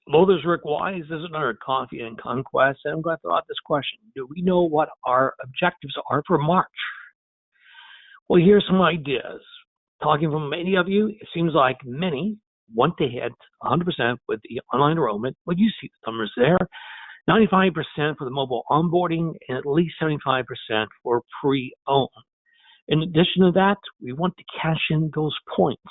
Hello, this is Rick Wise. This is another Coffee and Conquest, and I'm going to throw out this question. Do we know what our objectives are for March? Well, here's some ideas. Talking from many of you, it seems like many want to hit 100% with the online enrollment. Well, you see the numbers there. 95% for the mobile onboarding and at least 75% for pre-owned. In addition to that, we want to cash in those points.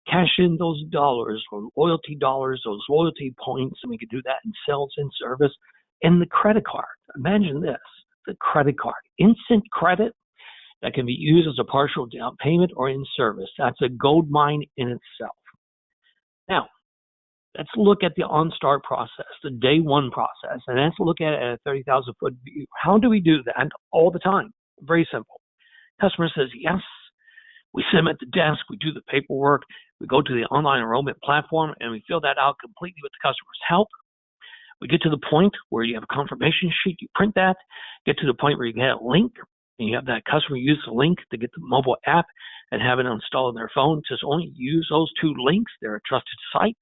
Cash in those dollars or loyalty dollars, those loyalty points, and we can do that in sales and service. And the credit card. Imagine this, the credit card. Instant credit that can be used as a partial down payment or in service. That's a gold mine in itself. Now, let's look at the OnStart process, the day one process, and let's look at it at a 30,000-foot view. How do we do that all the time? Very simple. Customer says yes. We sit them at the desk, we do the paperwork, we go to the online enrollment platform, and we fill that out completely with the customer's help. We get to the point where you have a confirmation sheet, you print that, get to the point where you get a link, and you have that customer use the link to get the mobile app and have it installed on their phone. Just only use those two links. They're a trusted site.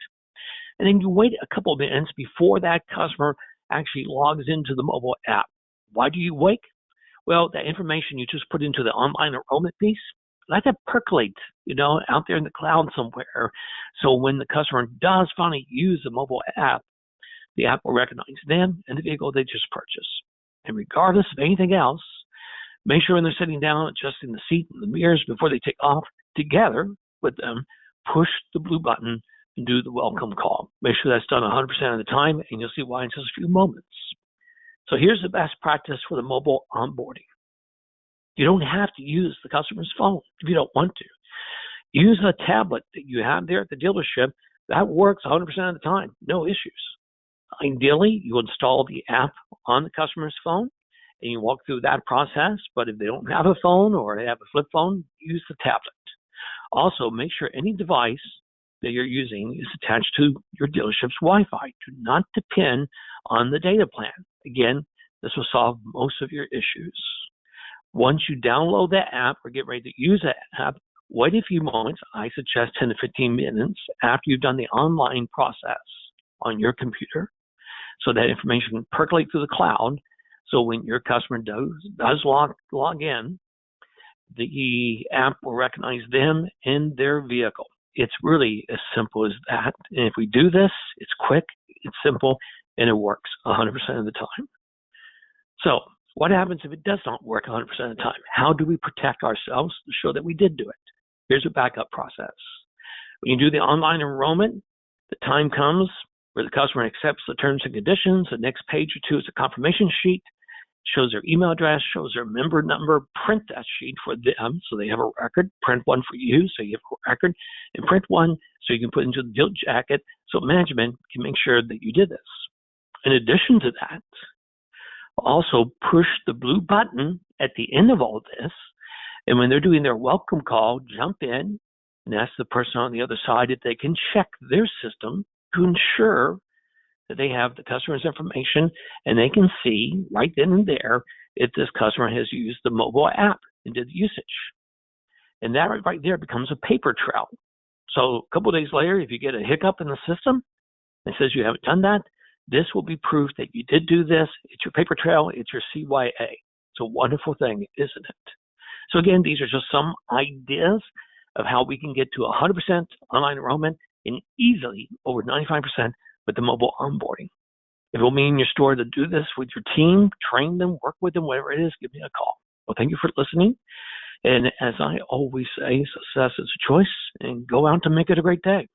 And then you wait a couple of minutes before that customer actually logs into the mobile app. Why do you wait? Well, that information you just put into the online enrollment piece, let that percolate, out there in the cloud somewhere. So when the customer does finally use the mobile app, the app will recognize them and the vehicle they just purchased. And regardless of anything else, make sure when they're sitting down, adjusting the seat and the mirrors before they take off, together with them, push the blue button and do the welcome call. Make sure that's done 100% of the time, and you'll see why in just a few moments. So here's the best practice for the mobile onboarding. You don't have to use the customer's phone if you don't want to. Use a tablet that you have there at the dealership. That works 100% of the time, no issues. Ideally, you install the app on the customer's phone and you walk through that process, but if they don't have a phone or they have a flip phone, use the tablet. Also, make sure any device that you're using is attached to your dealership's Wi-Fi. Do not depend on the data plan. Again, this will solve most of your issues. Once you download that app or get ready to use that app, wait a few moments, I suggest 10 to 15 minutes after you've done the online process on your computer, so that information can percolate through the cloud. So when your customer does log in, the app will recognize them and their vehicle. It's really as simple as that. And if we do this, it's quick, it's simple, and it works 100% of the time. So what happens if it does not work 100% of the time? How do we protect ourselves to show that we did do it? Here's a backup process. When you do the online enrollment, the time comes where the customer accepts the terms and conditions. The next page or two is a confirmation sheet, shows their email address, shows their member number. Print that sheet for them so they have a record. Print one for you so you have a record, and print one so you can put into the deal jacket so management can make sure that you did this. In addition to that, also push the blue button at the end of all this, and when they're doing their welcome call, jump in and ask the person on the other side if they can check their system to ensure that they have the customer's information and they can see right then and there if this customer has used the mobile app and did the usage. And that right there becomes a paper trail. So a couple of days later, if you get a hiccup in the system that says you haven't done that, this will be proof that you did do this. It's your paper trail. It's your CYA. It's a wonderful thing, isn't it? So again, these are just some ideas of how we can get to 100% online enrollment and easily over 95% with the mobile onboarding. If it will mean your store to do this with your team, train them, work with them, whatever it is, give me a call. Well, thank you for listening. And as I always say, success is a choice, and go out to make it a great day.